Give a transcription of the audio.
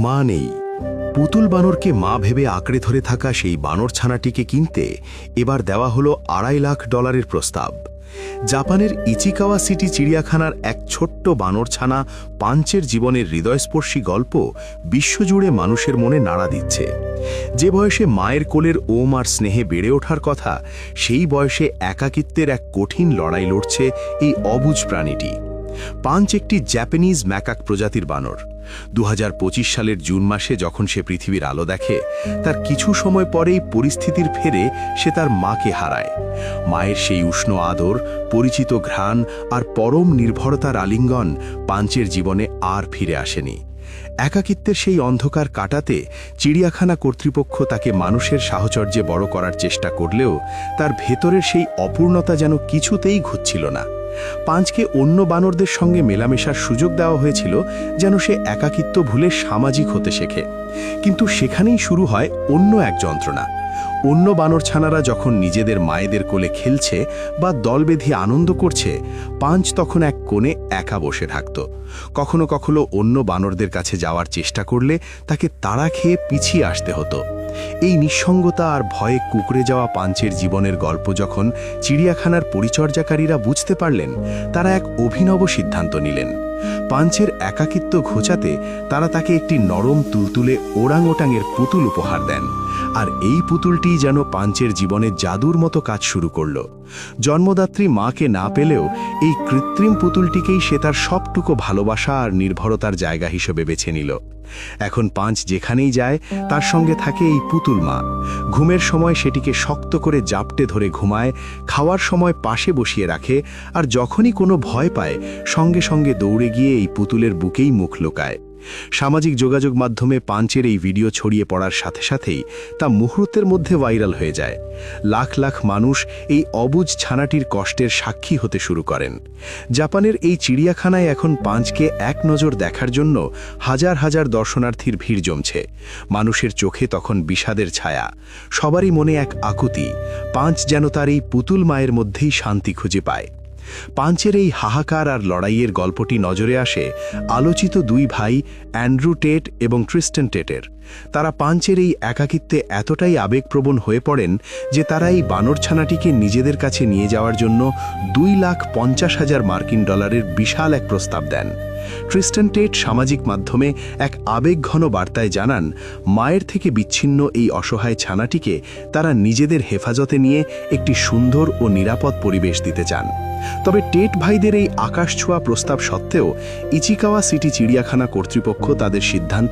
মা নেই। পুতুল বানরকে মা ভেবে আঁকড়ে ধরে থাকা সেই বানর ছানাটিকে কিনতে এবার দেওয়া হলো $2.5 লাখ প্রস্তাব। জাপানের ইচিকাওয়া সিটি চিড়িয়াখানার এক ছোট্ট বানর ছানা পাঞ্চের জীবনের হৃদয়স্পর্শী গল্প বিশ্বজুড়ে মানুষের মনে নাড়া দিচ্ছে। যে বয়সে মায়ের কোলের ওম আর স্নেহে বেড়ে ওঠার কথা, সেই বয়সে একাকিত্বের এক কঠিন লড়াই লড়ছে এই অবুঝ প্রাণীটি। পাঞ্চ একটি জাপানিজ ম্যাকাক প্রজাতির বানর। 2025 সালের জুন মাসে যখন সে পৃথিবীর আলো দেখে, তার কিছু সময় পরেই পরিস্থিতির ফেরে সে তার মাকে হারায়। মায়ের সেই উষ্ণ আদর, পরিচিত ঘ্রাণ আর পরম নির্ভরতার আলিঙ্গন পাঞ্চের জীবনে আর ফিরে আসেনি। একাকিত্বের সেই অন্ধকার কাটাতে চিড়িয়াখানা কর্তৃপক্ষ তাকে মানুষের সাহচর্যে বড় করার চেষ্টা করলেও তার ভেতরের সেই অপূর্ণতা যেন কিছুতেই ঘুচছিল না। পাঞ্চকে অন্য বানরদের সঙ্গে মেলামেশার সুযোগ দেওয়া হয়েছিল যেন সে একাকিত্ব ভুলে সামাজিক হতে শেখে। কিন্তু সেখানেই শুরু হয় অন্য এক যন্ত্রণা। অন্য বানর ছানারা যখন নিজেদের মায়েদের কোলে খেলছে বা দল বেঁধে আনন্দ করছে, পাঞ্চ তখন এক কোণে একা বসে থাকত। কখনো কখনো অন্য বানরদের কাছে যাওয়ার চেষ্টা করলে তাকে তাড়া খেয়ে পিছিয়ে আসতে হতো। এই নিঃসঙ্গতা আর ভয়ে কুঁকড়ে যাওয়া পাঞ্চের জীবনের গল্প যখন চিড়িয়াখানার পরিচর্যাকারীরা বুঝতে পারলেন, তারা এক অভিনব সিদ্ধান্ত নিলেন। পাঞ্চের একাকিত্ব ঘোচাতে তারা তাকে একটি নরম তুলতুলে ওরাংওটাংয়ের পুতুল উপহার দেন। আর এই পুতুলটি যেন পাঞ্চের জীবনে জাদুর মতো কাজ শুরু করল। জন্মদাত্রী মাকে না পেলেও এই কৃত্রিম পুতুলটিকেই সে তার সবটুকু ভালোবাসা আর নির্ভরতার জায়গা হিসেবে বেছে নিল। এখন পাঞ্চ যেখানেই যায় তার সঙ্গে থাকে এই পুতুল মা। ঘুমের সময় সেটিকে শক্ত করে জাপটে ধরে ঘুমায়, খাওয়ার সময় পাশে বসিয়ে রাখে, আর যখনই কোনো ভয় পায় সঙ্গে সঙ্গে দৌড়ে গিয়ে এই পুতুলের বুকেই মুখ লুকায়। সামাজিক যোগাযোগ মাধ্যমে পাঞ্চের এই ভিডিও ছড়িয়ে পড়ার সাথে সাথেই তা মুহূর্তের মধ্যে ভাইরাল হয়ে যায়। লাখ লাখ মানুষ এই অবুঝ ছানাটির কষ্টের সাক্ষী হতে শুরু করেন। জাপানের এই চিড়িয়াখানায় এখন পাঞ্চকে এক নজর দেখার জন্য হাজার হাজার দর্শনার্থীর ভিড় জমছে। মানুষের চোখে তখন বিষাদের ছায়া, সবারই মনে এক আকুতি। পাঞ্চ যেন তার এই পুতুল মায়ের মধ্যেই শান্তি খুঁজে পায়। পাঞ্চের এই হাহাকার আর লড়াইয়ের গল্পটি নজরে আসে আলোচিত দুই ভাই অ্যান্ড্রু টেট এবং ট্রিস্টন টেটের। তারা পাঞ্চের এই একাকিত্বে এতটাই আবেগপ্রবণ হয়ে পড়েন যে তারা এই বানর ছানাটিকে নিজেদের কাছে নিয়ে যাওয়ার জন্য $2,50,000 বিশাল এক প্রস্তাব দেন। ট্রিস্টন টেট সামাজিক মাধ্যমে এক আবেগঘন বার্তায় জানান, মায়ের থেকে বিচ্ছিন্ন এই অসহায় ছানাটিকে তারা নিজেদের হেফাজতে নিয়ে একটি সুন্দর ও নিরাপদ পরিবেশ দিতে চান। তবে টেট ভাইদের এই আকাশছোঁয়া প্রস্তাব সত্ত্বেও ইচিকাওয়া সিটি চিড়িয়াখানা কর্তৃপক্ষ তাদের সিদ্ধান্ত